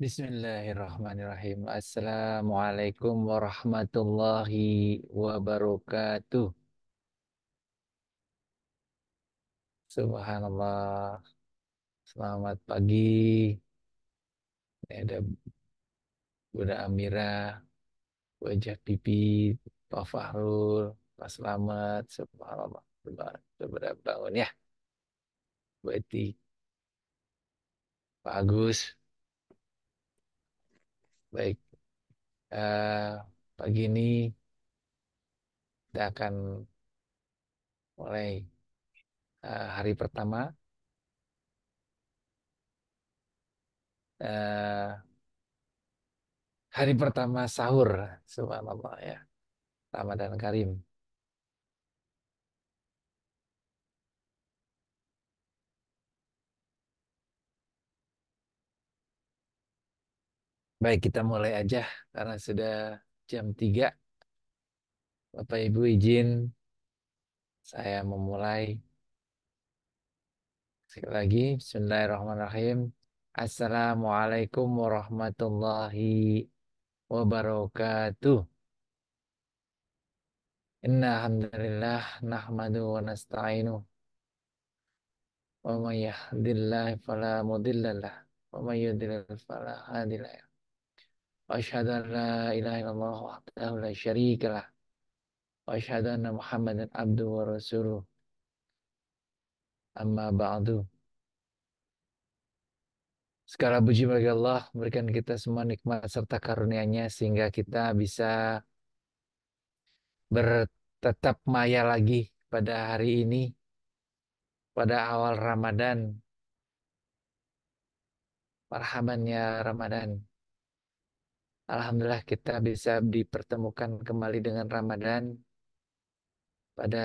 Bismillahirrahmanirrahim. Assalamualaikum warahmatullahi wabarakatuh. Subhanallah. Selamat pagi. Ini ada Bunda Amira, wajah pipi, Pak Fahrul, Pak Slamet. Subhanallah. Coba bangun ya. Bu Eti, Pak Agus. Baik. eh, Pagi ini kita akan mulai hari pertama. eh, Hari pertama sahur. Subhanallah ya. Ramadan Karim. Baik, kita mulai aja karena sudah jam 3. Bapak Ibu izin saya memulai sekali lagi. Bismillahirrahmanirrahim. Assalamualaikum warahmatullahi wabarakatuh. Inna hamdalillah nahmadu wa nasta'inu wa may yahdihillahu fala mudhillalah wa may yudlil fala hadiyalah. Wa asyhadu an la ilaha illallah wahdahu la syarikalah wa asyhadu anna Muhammadan abduhu wa rasuluh. Amma ba'du. Segala puji bagi Allah memberikan kita semua nikmat serta karunia-Nya sehingga kita bisa bertetap maya lagi pada hari ini, pada awal Ramadan. Marhaban ya Ramadan. Alhamdulillah kita bisa dipertemukan kembali dengan Ramadan pada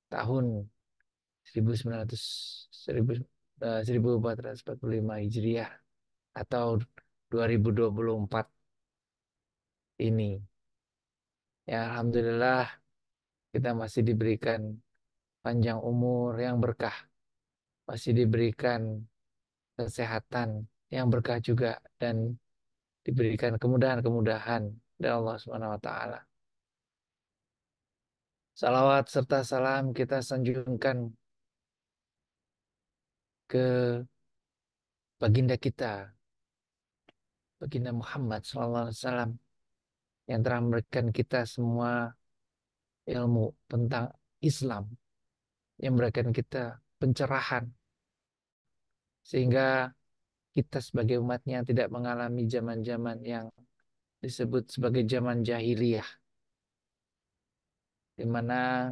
tahun 1900 1445 Hijriah atau 2024 ini. Ya Alhamdulillah kita masih diberikan panjang umur yang berkah, masih diberikan kesehatan yang berkah juga, dan diberikan kemudahan-kemudahan dari Allah Subhanahu wa taala. Salawat serta salam kita sanjungkan ke baginda kita, baginda Muhammad SAW, yang telah memberikan kita semua ilmu tentang Islam, yang memberikan kita pencerahan sehingga kita sebagai umatnya tidak mengalami zaman-zaman yang disebut sebagai zaman jahiliyah, di mana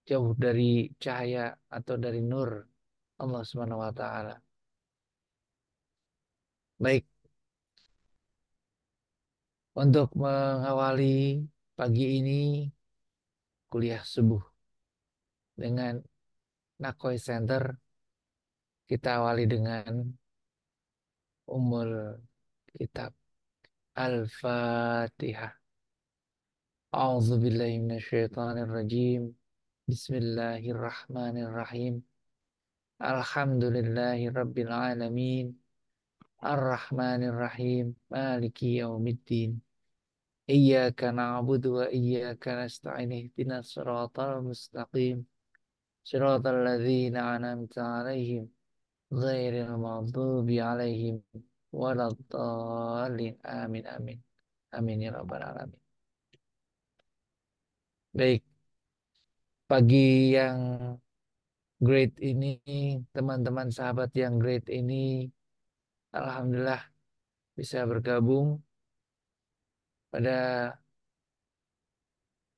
jauh dari cahaya atau dari nur Allah Subhanahu wa taala. Baik, untuk mengawali pagi ini kuliah subuh dengan Nakoi Center, kita awali dengan Ummul Kitab Al-Fatihah. A'udzu billahi minasyaitonir rajim. Bismillahirrahmanirrahim. Alhamdulillahi rabbil alamin. Ar-Rahmanir Rahim. Maliki yaumiddin. Iyyaka na'budu wa iyyaka nasta'in. Ihdinas siratal mustaqim. Siratal ladzina an'amta 'alaihim ghairil maghdubi 'alaihim waladdallin. Amin amin. Amin ya rabbal alamin. Baik, pagi yang great ini, teman-teman sahabat yang great ini, alhamdulillah bisa bergabung pada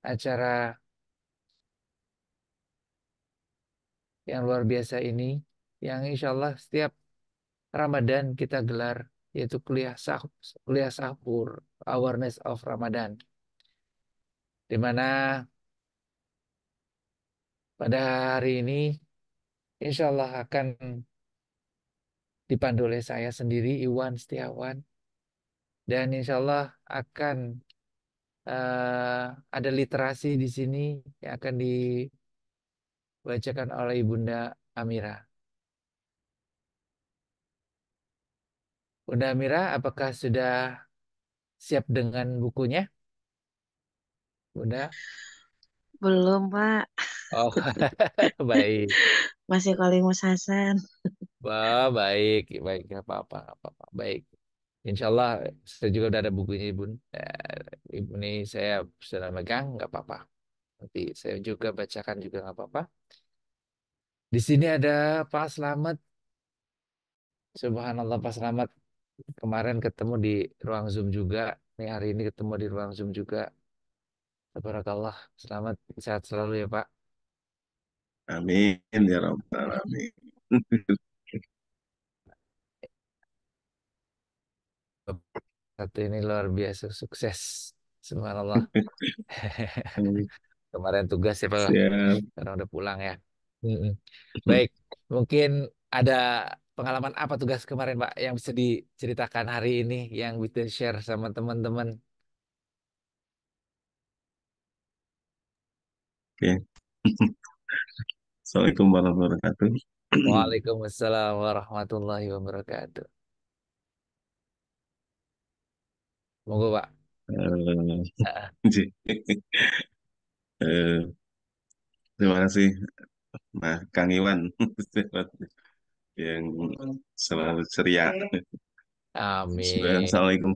acara yang luar biasa ini, yang insya Allah setiap Ramadan kita gelar, yaitu kuliah sahur, awareness of Ramadan, di mana pada hari ini insya Allah akan dipandu oleh saya sendiri, Iwan Setiawan, Dan insya Allah akan ada literasi di sini yang akan dibacakan oleh Ibunda Amira. Bunda Amira, apakah sudah siap dengan bukunya? Bunda? Belum, Pak. Oh, baik. Masih Kalimus Hasan. Wah, baik, baik, nggak apa-apa, nggak apa-apa. Baik. Insya Allah saya juga udah ada bukunya Ibu. Ibu ini saya sudah megang, nggak apa-apa. Nanti saya juga bacakan juga nggak apa-apa. Di sini ada Pak Slamet. Subhanallah Pak Slamet. Kemarin ketemu di ruang Zoom juga. Nih hari ini ketemu di ruang Zoom juga. Tabarakallah. Selamat sehat selalu ya Pak. Amin ya rabbal alamin. Satu ini luar biasa sukses. Subhanallah. Kemarin tugas ya Pak. Siap. Sekarang udah pulang ya. Mm-mm. Baik, mungkin ada pengalaman apa tugas kemarin Pak yang bisa diceritakan hari ini yang bisa share sama teman-teman. Oke. Assalamualaikum warahmatullahi wabarakatuh. Waalaikumsalam warahmatullahi wabarakatuh. Monggo Pak. Ah, Ji. Eh, terima kasih Mas Kang Iwan yang selalu ceria. Amin. Assalamualaikum.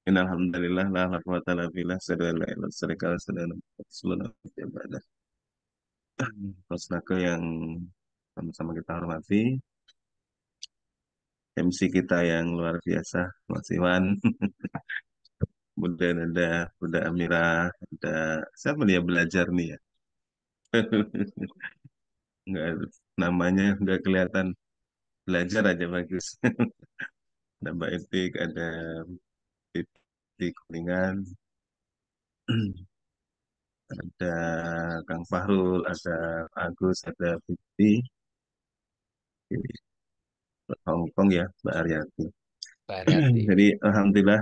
Innalhamdulillah la ilaha illallah billah sadallahu alaihi wasallam. Persnake yang sama-sama kita hormati, MC kita yang luar biasa, Mas Iwan. Kemudian ada Bunda Amira, ada siapa nih ya belajar nih ya? Nggak, namanya nggak kelihatan, belajar aja bagus. Ada Mbak Etik, ada di Kuningan, ada Kang Fahrul, ada Agus, ada Fikri, di Hong Kong ya, Mbak Aryati. Pak Haryati. Jadi Alhamdulillah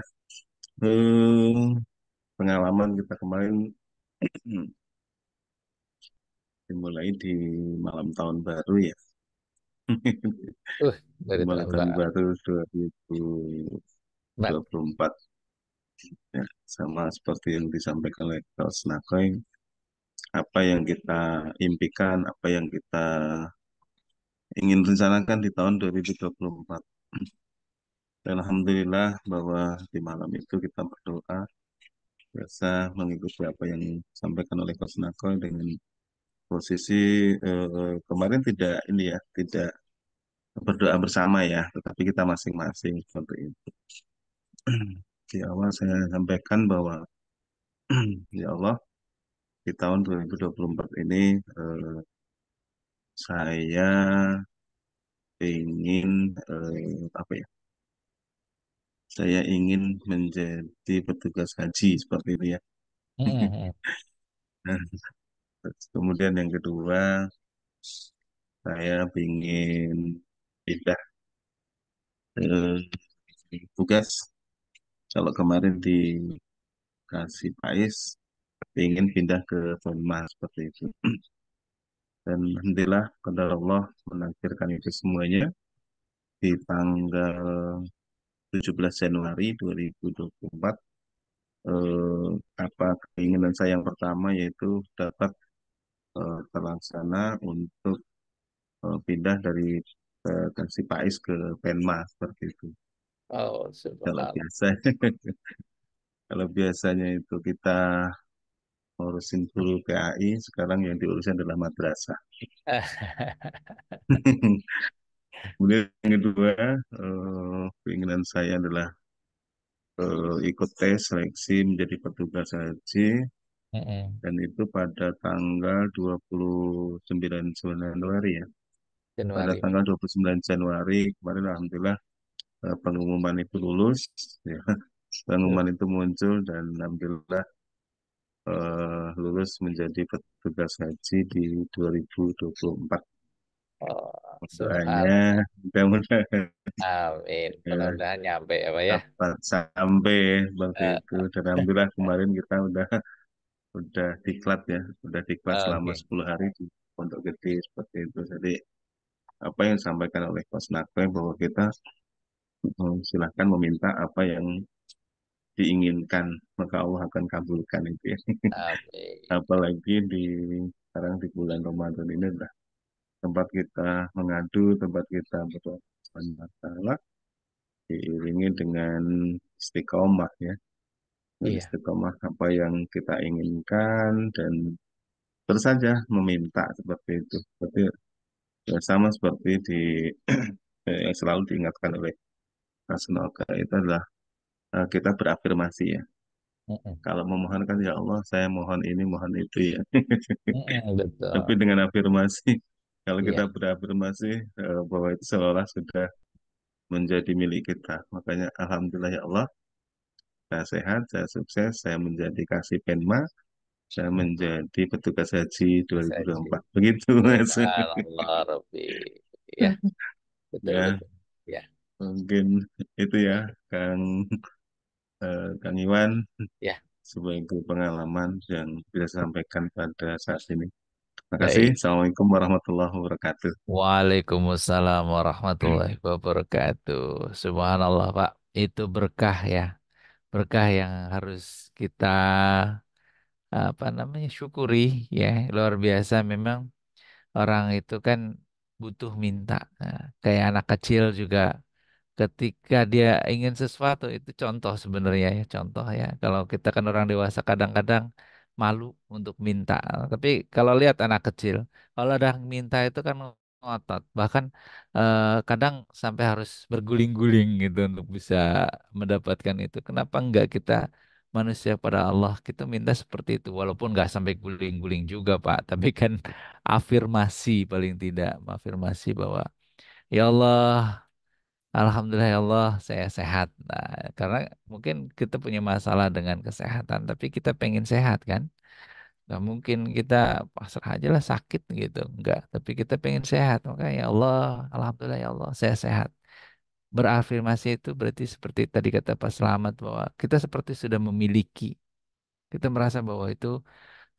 eh, pengalaman kita kemarin dimulai di malam tahun baru ya. Di Dari malam tahun tahun Mbak. baru 2024 Mbak. ya, sama seperti yang disampaikan oleh Kaus Nakoy, apa yang kita impikan, apa yang kita ingin rencanakan di tahun 2024. Dan Alhamdulillah bahwa di malam itu kita berdoa, biasa mengikuti apa yang disampaikan oleh Coach Nakoy dengan posisi kemarin tidak ini ya, tidak berdoa bersama ya, tetapi kita masing-masing seperti itu. Di awal saya sampaikan bahwa ya Allah di tahun 2024 ini saya ingin apa ya? Saya ingin menjadi petugas haji seperti itu ya. Mm-mm. Nah, kemudian yang kedua, saya ingin pindah tugas. Kalau kemarin dikasih PAIS, ingin pindah ke Polma seperti itu. Dan alhamdulillah, qadar Allah menakdirkan itu semuanya di tanggal 17 Januari 2024. Eh, apa keinginan saya yang pertama yaitu dapat terlaksana untuk pindah dari taksi Pais ke Penma seperti itu. Oh, Kalau subhanallah. biasa, kalau biasanya itu kita ngurusin guru PAI, sekarang yang diurusin adalah madrasah. Kemudian yang kedua, keinginan saya adalah ikut tes seleksi menjadi petugas haji, Mm-mm. dan itu pada tanggal 29 Januari ya. Pada Januari. tanggal 29 Januari kemarin alhamdulillah pengumuman itu lulus ya. Uh, Pengumuman itu muncul dan alhamdulillah lulus menjadi petugas haji di 2024. oh, doanya Subhanallah. mudah-mudahan Amin. ya, Mudah-mudahan nyampe ya, Pak ya. dapat sampai seperti Eh, itu. Dan alhamdulillah kemarin kita udah diklat ya, udah diklat selama oke. 10 hari di Pondok Gede seperti itu. Jadi apa yang disampaikan oleh Coach Nakwe bahwa kita silahkan meminta apa yang diinginkan, maka Allah akan kabulkan itu ya. Amin. Apalagi sekarang di bulan Ramadan ini adalah tempat kita mengadu, tempat kita berdoa kepada Allah Ta'ala, diiringi dengan istiqomah ya. Dan Iya. istiqomah apa yang kita inginkan dan terus saja meminta seperti itu. Seperti ya, sama seperti yang selalu diingatkan oleh Rasulullah itu adalah kita berafirmasi ya. Mm-mm. Kalau memohon kan ya Allah saya mohon ini mohon itu ya. Mm-mm, Tapi betul. dengan afirmasi, kalau kita Iya. berafirmasi bahwa itu seolah sudah menjadi milik kita. Makanya Alhamdulillah ya Allah, saya sehat, saya sukses, saya menjadi kasih penma, saya menjadi petugas haji Saja. 2024. Begitu Mas. Subhanallah Rabbi. Ya, betul Ya, betul. Ya, mungkin itu ya, Kang Kang Iwan, ya. sebagai pengalaman yang bisa saya sampaikan pada saat ini. Terima kasih. Baik. Assalamualaikum warahmatullahi wabarakatuh. Waalaikumsalam warahmatullahi wabarakatuh. Subhanallah, Pak. Itu berkah ya. Berkah yang harus kita apa namanya syukuri ya. Luar biasa memang orang itu kan butuh minta. Nah, kayak anak kecil juga ketika dia ingin sesuatu itu contoh sebenarnya ya contoh ya kalau kita kan orang dewasa kadang-kadang malu untuk minta tapi kalau lihat anak kecil kalau ada yang minta itu kan ngotot bahkan kadang sampai harus berguling-guling gitu untuk bisa mendapatkan itu kenapa enggak kita manusia pada Allah kita minta seperti itu walaupun nggak sampai guling-guling juga Pak tapi kan afirmasi paling tidak afirmasi bahwa ya Allah Alhamdulillah ya Allah, saya sehat. Nah, karena mungkin kita punya masalah dengan kesehatan, tapi kita pengen sehat kan? Gak mungkin kita pasrah aja lah sakit gitu, enggak. Tapi kita pengen sehat, maka ya Allah, Alhamdulillah ya Allah, saya sehat. Berafirmasi itu berarti seperti tadi kata Pak Selamat bahwa kita seperti sudah memiliki, kita merasa bahwa itu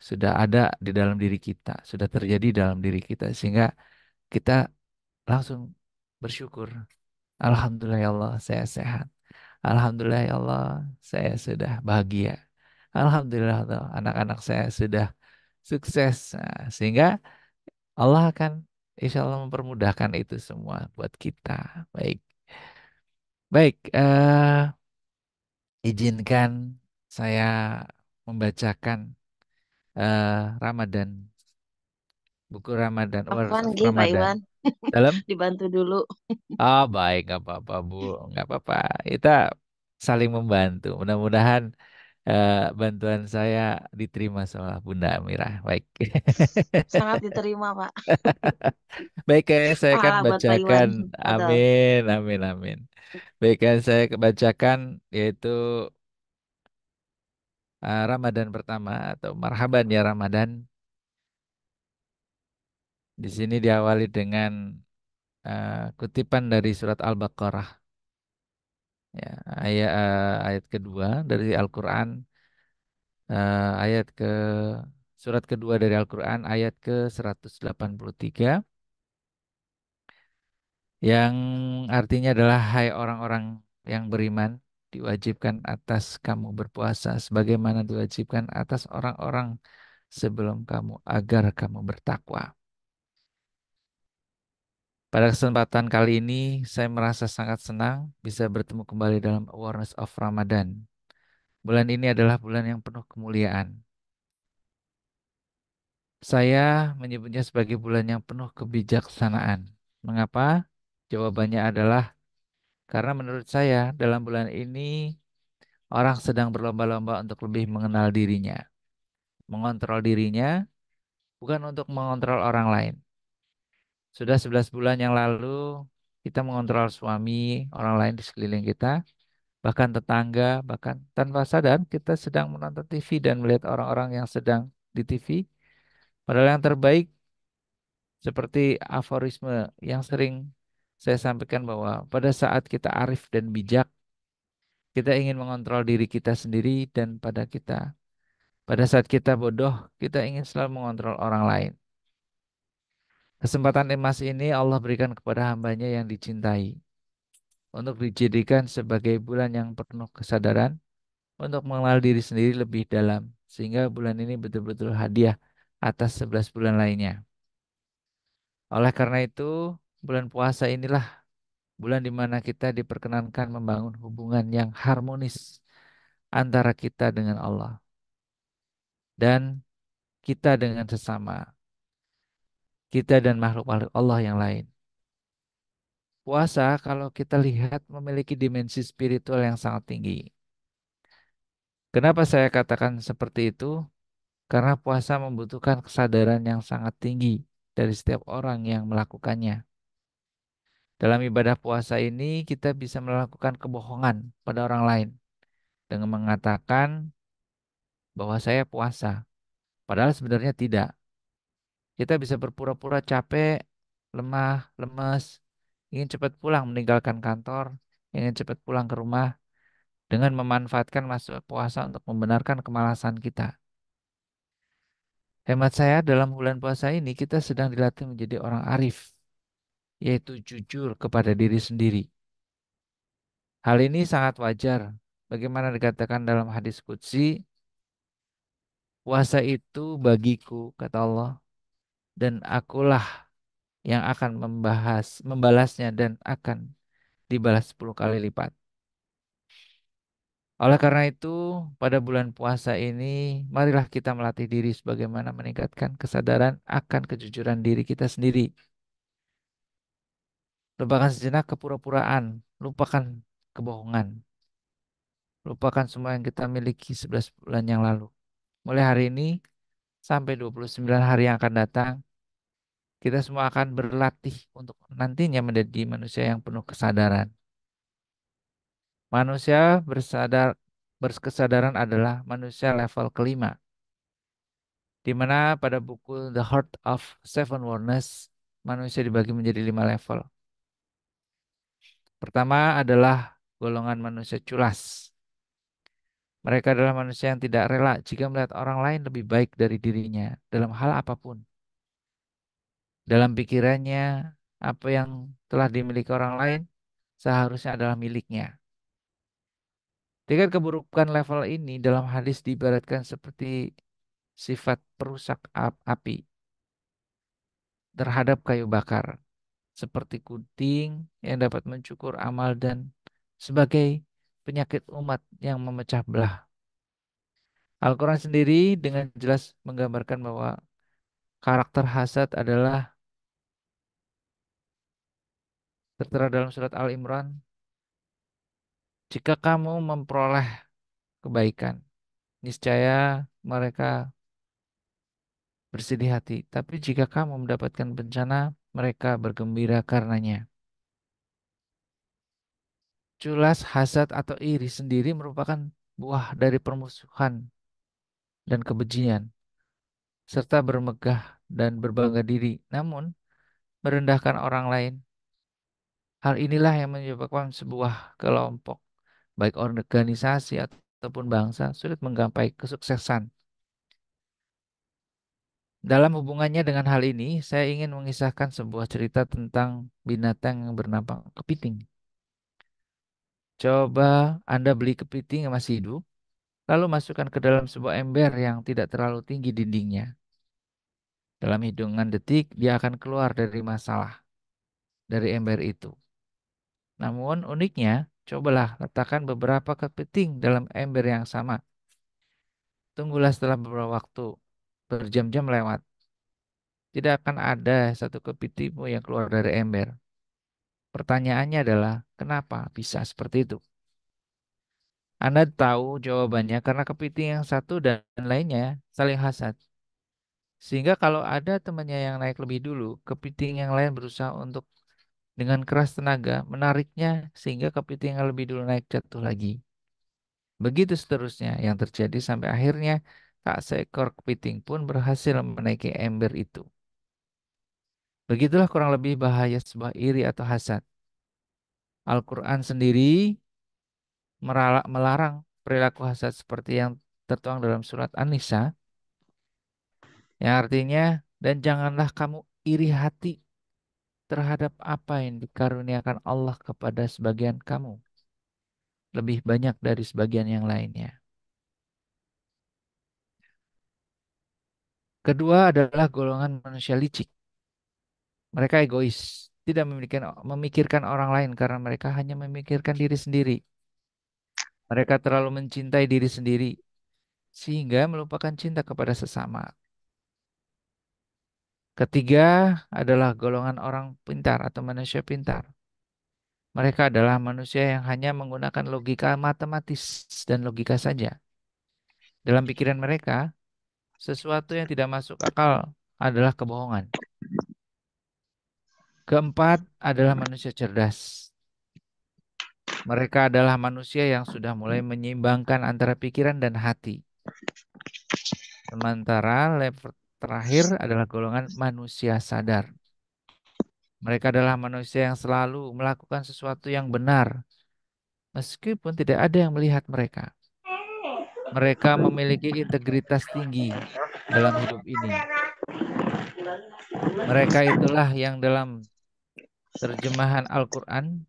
sudah ada di dalam diri kita, sudah terjadi dalam diri kita, sehingga kita langsung bersyukur. Alhamdulillah ya Allah, saya sehat. Alhamdulillah ya Allah, saya sudah bahagia. Alhamdulillah ya Allah, anak-anak saya sudah sukses. Nah, sehingga Allah akan insya Allah mempermudahkan itu semua buat kita. Baik, baik. Izinkan saya membacakan Ramadan, buku Ramadan, Words Afwan, of G, Pak Ramadan. Iwan. Dalam? Dibantu dulu. Oh, baik, nggak apa-apa, Bu. Nggak apa-apa. Kita saling membantu. Mudah-mudahan bantuan saya diterima sama Bunda Amira. Baik. Sangat diterima, Pak. Baik, saya akan Pahala buat Pak Iwan. bacakan. Betul. Amin, amin, amin. Baik, saya bacakan yaitu Ramadan pertama atau Marhaban ya Ramadan. Di sini diawali dengan kutipan dari surat Al-Baqarah. Ya, ayat kedua dari Al-Quran, ayat ke surat kedua dari Al-Quran, ayat ke 183. Yang artinya adalah hai orang-orang yang beriman diwajibkan atas kamu berpuasa sebagaimana diwajibkan atas orang-orang sebelum kamu agar kamu bertakwa. Pada kesempatan kali ini saya merasa sangat senang bisa bertemu kembali dalam Awareness of Ramadan. Bulan ini adalah bulan yang penuh kemuliaan. Saya menyebutnya sebagai bulan yang penuh kebijaksanaan. Mengapa? Jawabannya adalah karena menurut saya dalam bulan ini orang sedang berlomba-lomba untuk lebih mengenal dirinya, mengontrol dirinya, bukan untuk mengontrol orang lain. Sudah 11 bulan yang lalu, kita mengontrol suami, orang lain di sekeliling kita, bahkan tetangga, bahkan tanpa sadar kita sedang menonton TV dan melihat orang-orang yang sedang di TV. Padahal yang terbaik Seperti aforisme yang sering saya sampaikan bahwa pada saat kita arif dan bijak, kita ingin mengontrol diri kita sendiri dan pada saat kita bodoh, kita ingin selalu mengontrol orang lain. Kesempatan emas ini Allah berikan kepada hambanya yang dicintai untuk dijadikan sebagai bulan yang penuh kesadaran untuk mengenal diri sendiri lebih dalam sehingga bulan ini betul-betul hadiah atas 11 bulan lainnya. Oleh karena itu, bulan puasa inilah bulan di mana kita diperkenankan membangun hubungan yang harmonis antara kita dengan Allah dan kita dengan sesama, kita dan makhluk-makhluk Allah yang lain. Puasa kalau kita lihat memiliki dimensi spiritual yang sangat tinggi. Kenapa saya katakan seperti itu? Karena puasa membutuhkan kesadaran yang sangat tinggi dari setiap orang yang melakukannya. Dalam ibadah puasa ini kita bisa melakukan kebohongan pada orang lain dengan mengatakan bahwa saya puasa. Padahal sebenarnya tidak. Kita bisa berpura-pura capek, lemah, lemes, ingin cepat pulang meninggalkan kantor, ingin cepat pulang ke rumah dengan memanfaatkan masa puasa untuk membenarkan kemalasan kita. Hemat saya dalam bulan puasa ini kita sedang dilatih menjadi orang arif, yaitu jujur kepada diri sendiri. Hal ini sangat wajar. Bagaimana dikatakan dalam hadis qudsi, puasa itu bagiku, kata Allah, dan akulah yang akan membalasnya dan akan dibalas 10 kali lipat. Oleh karena itu, pada bulan puasa ini, marilah kita melatih diri sebagaimana meningkatkan kesadaran akan kejujuran diri kita sendiri. Lupakan sejenak kepura-puraan, lupakan kebohongan, lupakan semua yang kita miliki 11 bulan yang lalu. Mulai hari ini sampai 29 hari yang akan datang, kita semua akan berlatih untuk nantinya menjadi manusia yang penuh kesadaran. Manusia berkesadaran adalah manusia level kelima, di mana pada buku The Heart of Seven Wonders, manusia dibagi menjadi 5 level. Pertama adalah golongan manusia culas. Mereka adalah manusia yang tidak rela jika melihat orang lain lebih baik dari dirinya dalam hal apapun. Dalam pikirannya, apa yang telah dimiliki orang lain seharusnya adalah miliknya. Tingkat keburukan level ini dalam hadis diibaratkan seperti sifat perusak api terhadap kayu bakar, seperti kuting yang dapat mencukur amal dan sebagai penyakit umat yang memecah belah. Al-Quran sendiri dengan jelas menggambarkan bahwa karakter hasad adalah tertera dalam surat Al-Imran. Jika kamu memperoleh kebaikan, niscaya mereka bersedih hati. Tapi jika kamu mendapatkan bencana, mereka bergembira karenanya. Culas, hasad, atau iri sendiri merupakan buah dari permusuhan dan kebencian, serta bermegah dan berbangga diri, namun merendahkan orang lain. Hal inilah yang menyebabkan sebuah kelompok, baik organisasi ataupun bangsa, sulit menggapai kesuksesan. Dalam hubungannya dengan hal ini, saya ingin mengisahkan sebuah cerita tentang binatang yang bernama kepiting. Coba Anda beli kepiting yang masih hidup, lalu masukkan ke dalam sebuah ember yang tidak terlalu tinggi dindingnya. Dalam hitungan detik, dia akan keluar dari dari ember itu. Namun uniknya, cobalah letakkan beberapa kepiting dalam ember yang sama. Tunggulah setelah beberapa waktu, berjam-jam lewat. Tidak akan ada satu kepiting pun yang keluar dari ember. Pertanyaannya adalah, kenapa bisa seperti itu? Anda tahu jawabannya karena kepiting yang satu dan lainnya saling hasad. Sehingga kalau ada temannya yang naik lebih dulu, kepiting yang lain berusaha untuk dengan keras tenaga menariknya sehingga kepiting yang lebih dulu naik jatuh lagi. Begitu seterusnya yang terjadi sampai akhirnya tak seekor kepiting pun berhasil menaiki ember itu. Begitulah kurang lebih bahaya sebuah iri atau hasad. Al-Quran sendiri melarang perilaku hasad seperti yang tertuang dalam surat An-Nisa, yang artinya, dan janganlah kamu iri hati terhadap apa yang dikaruniakan Allah kepada sebagian kamu, lebih banyak dari sebagian yang lainnya. Kedua adalah golongan manusia licik. Mereka egois, tidak memikirkan orang lain karena mereka hanya memikirkan diri sendiri. Mereka terlalu mencintai diri sendiri sehingga melupakan cinta kepada sesama. Ketiga adalah golongan orang pintar atau manusia pintar. Mereka adalah manusia yang hanya menggunakan logika matematis dan logika saja. Dalam pikiran mereka, sesuatu yang tidak masuk akal adalah kebohongan. Keempat adalah manusia cerdas. Mereka adalah manusia yang sudah mulai menyeimbangkan antara pikiran dan hati. Sementara level terakhir adalah golongan manusia sadar. Mereka adalah manusia yang selalu melakukan sesuatu yang benar, meskipun tidak ada yang melihat mereka. Mereka memiliki integritas tinggi dalam hidup ini. Mereka itulah yang dalam terjemahan Al-Quran,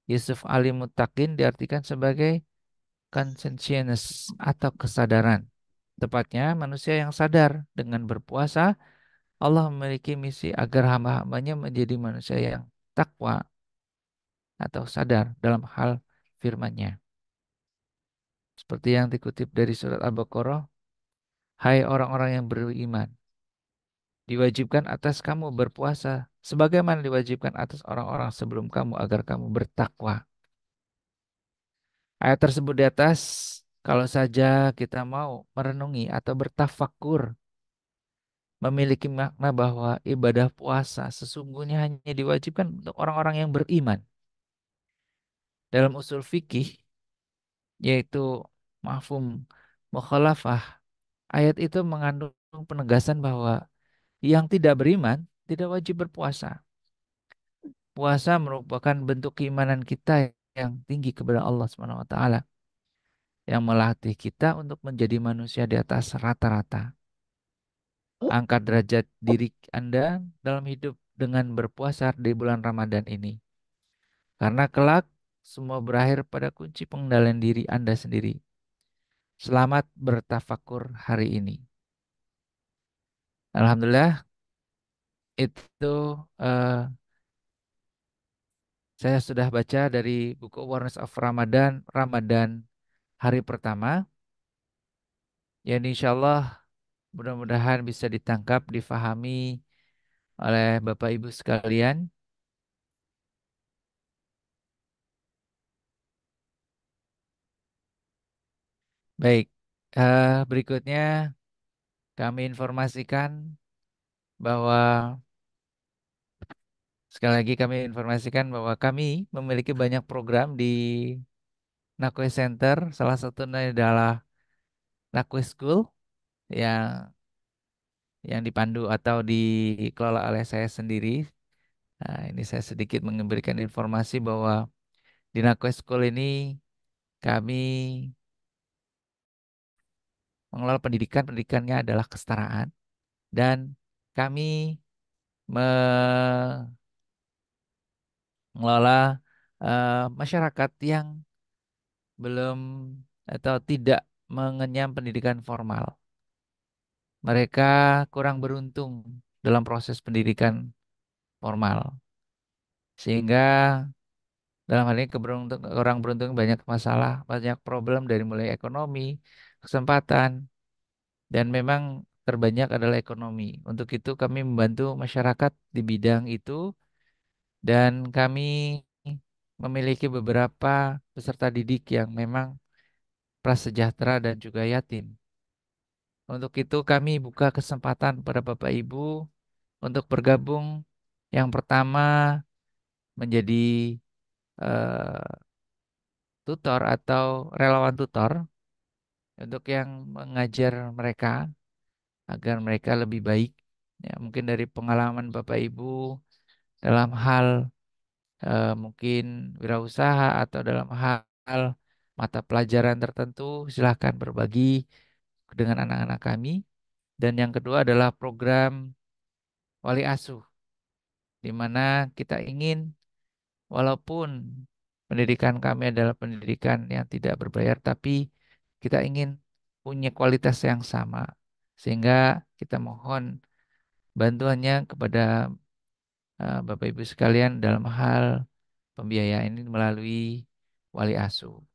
Yusuf Ali Muttaqin diartikan sebagai conscientious atau kesadaran. Tepatnya manusia yang sadar dengan berpuasa, Allah memiliki misi agar hamba-hambanya menjadi manusia yang takwa atau sadar dalam hal firman-Nya. Seperti yang dikutip dari surat Al-Baqarah, hai orang-orang yang beriman, diwajibkan atas kamu berpuasa sebagaimana diwajibkan atas orang-orang sebelum kamu agar kamu bertakwa. Ayat tersebut di atas, kalau saja kita mau merenungi atau bertafakur, memiliki makna bahwa ibadah puasa sesungguhnya hanya diwajibkan untuk orang-orang yang beriman. Dalam usul fikih, yaitu mafhum mukhalafah, ayat itu mengandung penegasan bahwa yang tidak beriman tidak wajib berpuasa. Puasa merupakan bentuk keimanan kita yang tinggi kepada Allah Subhanahu wa taala, yang melatih kita untuk menjadi manusia di atas rata-rata. Angkat derajat diri Anda dalam hidup dengan berpuasa di bulan Ramadan ini. Karena kelak semua berakhir pada kunci pengendalian diri Anda sendiri. Selamat bertafakur hari ini. Alhamdulillah, itu eh, saya sudah baca dari buku Awareness of Ramadan, Ramadan hari pertama. Yang insya Allah mudah-mudahan bisa ditangkap, difahami oleh Bapak Ibu sekalian. Baik, berikutnya kami informasikan bahwa sekali lagi kami informasikan bahwa kami memiliki banyak program di Nakwe Center. Salah satunya adalah Nakwe School yang dipandu atau dikelola oleh saya sendiri. Nah, ini saya sedikit memberikan informasi bahwa di Nakwe School ini kami mengelola pendidikan. Pendidikannya adalah kesetaraan dan kami mengelola masyarakat yang belum atau tidak mengenyam pendidikan formal. Mereka kurang beruntung dalam proses pendidikan formal. Sehingga dalam hal ini kurang beruntung banyak masalah, banyak problem dari mulai ekonomi, kesempatan, dan memang terbanyak adalah ekonomi. Untuk itu kami membantu masyarakat di bidang itu dan kami memiliki beberapa peserta didik yang memang prasejahtera dan juga yatim. Untuk itu kami buka kesempatan pada Bapak Ibu untuk bergabung. Yang pertama menjadi eh, tutor atau relawan tutor untuk yang mengajar mereka agar mereka lebih baik Ya, mungkin dari pengalaman Bapak Ibu dalam hal mungkin wirausaha atau dalam hal mata pelajaran tertentu, silahkan berbagi dengan anak-anak kami. Dan yang kedua adalah program wali asuh, di mana kita ingin walaupun pendidikan kami adalah pendidikan yang tidak berbayar, tapi kita ingin punya kualitas yang sama. Sehingga kita mohon bantuannya kepada Bapak Ibu sekalian dalam hal pembiayaan ini melalui wali asuh.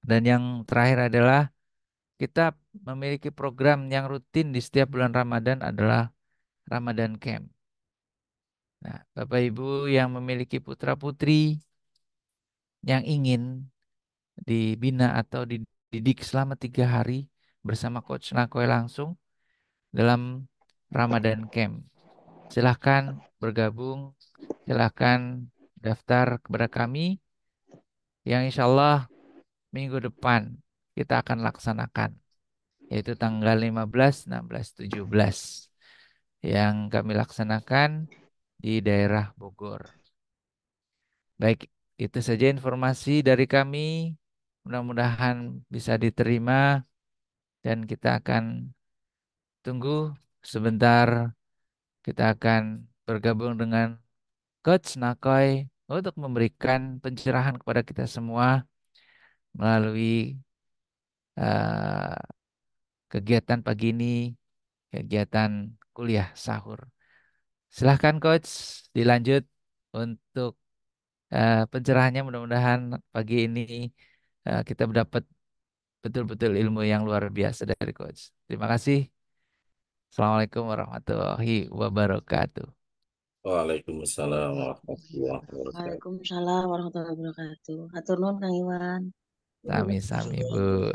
Dan yang terakhir adalah kita memiliki program yang rutin di setiap bulan Ramadan adalah Ramadan Camp. Nah, Bapak Ibu yang memiliki putra-putri yang ingin dibina atau dididik selama 3 hari bersama Coach Nakoy langsung dalam Ramadan Camp. Silahkan bergabung, silahkan daftar kepada kami yang insya Allah minggu depan kita akan laksanakan, yaitu tanggal 15, 16, 17 yang kami laksanakan di daerah Bogor. Baik, itu saja informasi dari kami. Mudah-mudahan bisa diterima dan kita akan tunggu sebentar. Kita akan bergabung dengan Coach Nakoy untuk memberikan pencerahan kepada kita semua melalui eh, kegiatan pagi ini, kegiatan kuliah sahur. Silahkan Coach, dilanjut untuk pencerahannya. Mudah-mudahan pagi ini kita mendapat betul-betul ilmu yang luar biasa dari Coach. Terima kasih. Assalamualaikum warahmatullahi wabarakatuh. Waalaikumsalam warahmatullahi wabarakatuh. Waalaikumsalam warahmatullahi wabarakatuh. Hatur nuhun Kang Iwan. Sami-sami, Bu.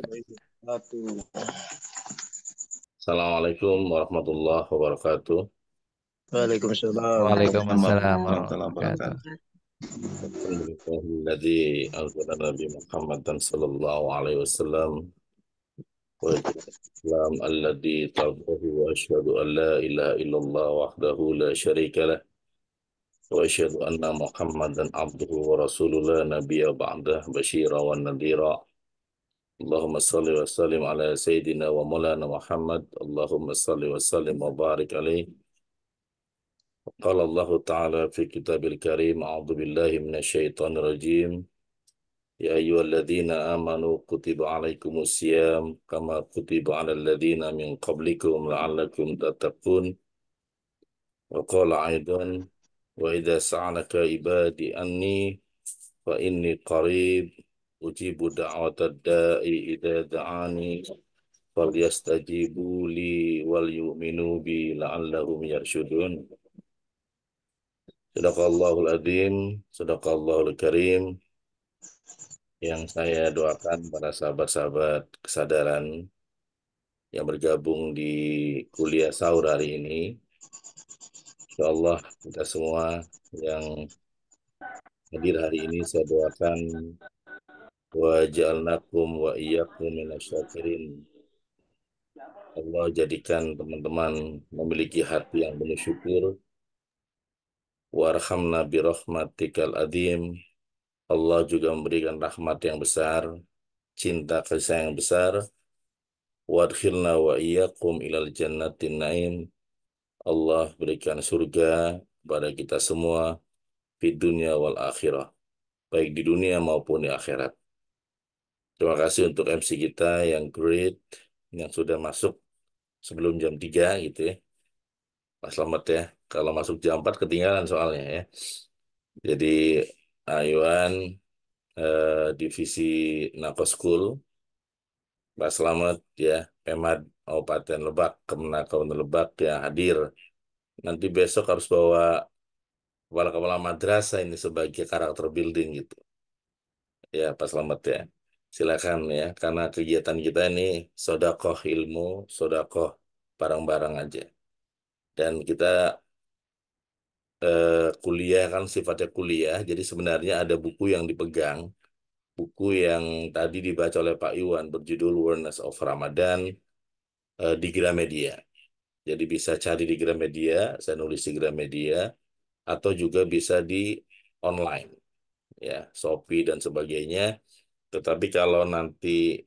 Assalamualaikum warahmatullahi wabarakatuh. Waalaikumsalam. Waalaikumsalam Warahmatullahi warahmatullahi wabarakatuh. wabarakatuh. Alhamdulillahilladzi anzala Nabi Muhammadan sallallahu alaihi wasallam wa islam alladzi tardahu wa asyhadu an la ilaha illallah wahdahu la syarika lah wa asyhadu anna Muhammadan abduhu wa rasuluh la nabiyya ba'dah basyira wa nadhira. Allahumma salli wa sallim ala sayyidina wa maulana Muhammad. Allahumma salli wa sallim wa barik alaihi. قال الله تعالى في كتاب الكريم أعوذ بالله من الشيطان الرجيم يا أيها الذين آمنوا كتب عليكم الصيام كما كتب على الذين من قبلكم لعلكم تتقون وقال أيضا وإذا سألك عبادي أني فإني قريب أجيب دعوة الداء إذا دعاني فليستجيبوا لي وليؤمنوا بي لعلهم يرشدون. Sadaqallahul Adzim, Sadaqallahul Karim. Yang saya doakan para sahabat-sahabat kesadaran yang bergabung di kuliah sahur hari ini. Insya Allah kita semua yang hadir hari ini saya doakan wa ja'alnakum wa iyyakum minasyakirin. Allah jadikan teman-teman memiliki hati yang penuh syukur. Warhamna birahmatikal adzim. Allah juga memberikan rahmat yang besar, cinta kasih yang besar. Wadkhilna wa iyyakum ilal jannatin naim. Allah berikan surga kepada kita semua di dunia wal akhirah, baik di dunia maupun di akhirat. Terima kasih untuk MC kita yang great, yang sudah masuk sebelum jam 3 gitu ya. Pak Slamet ya. Kalau masuk jam 4 ketinggalan soalnya ya. Jadi Aywan divisi Nako School, Pak Slamet ya, Pemad Kabupaten Lebak, Kemenak Kabupaten Lebak yang hadir. Nanti besok harus bawa kepala-kepala madrasah ini sebagai karakter building gitu. Ya, Pak Slamet ya. Silakan ya, karena kegiatan kita ini sodakoh ilmu, sodakoh barang-barang aja. Dan kita kuliah kan sifatnya kuliah, jadi sebenarnya ada buku yang dipegang. Buku yang tadi dibaca oleh Pak Iwan berjudul Awareness of Ramadan di Gramedia. Jadi bisa cari di Gramedia, saya nulis di Gramedia, atau juga bisa di online, ya, Shopee dan sebagainya. Tetapi kalau nanti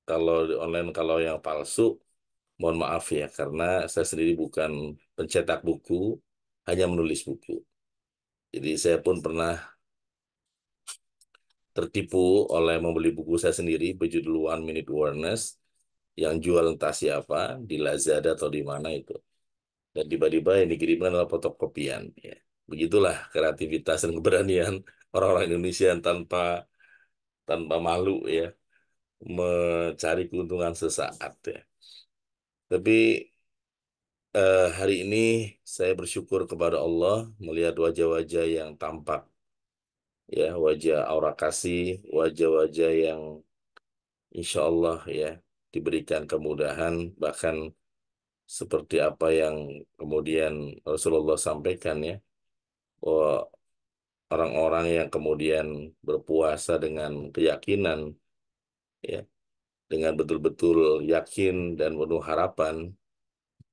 kalau di online kalau yang palsu, mohon maaf ya, karena saya sendiri bukan pencetak buku, hanya menulis buku. Jadi saya pun pernah tertipu oleh membeli buku saya sendiri berjudul One Minute Awareness yang jual entah siapa di Lazada atau di mana itu. Dan tiba-tiba yang dikirimkan adalah fotokopian. Ya. Begitulah kreativitas dan keberanian orang-orang Indonesia yang tanpa tanpa malu ya mencari keuntungan sesaat ya. Tapi hari ini saya bersyukur kepada Allah melihat wajah-wajah yang tampak ya, wajah aura kasih, wajah-wajah yang insya Allah ya diberikan kemudahan, bahkan seperti apa yang kemudian Rasulullah sampaikan ya, bahwa orang-orang yang kemudian berpuasa dengan keyakinan ya, dengan betul-betul yakin dan penuh harapan,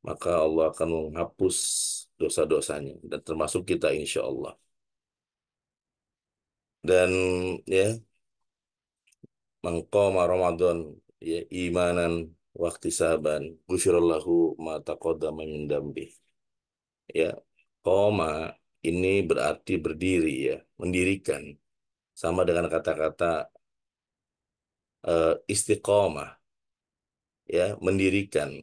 maka Allah akan menghapus dosa-dosanya dan termasuk kita insya Allah. Dan ya, mengqama Ramadan ya imanan wahtisaban ghufirallahu ma taqaddama min dambi. Ya, qama ini berarti berdiri ya, mendirikan. Sama dengan kata-kata istiqomah ya, mendirikan.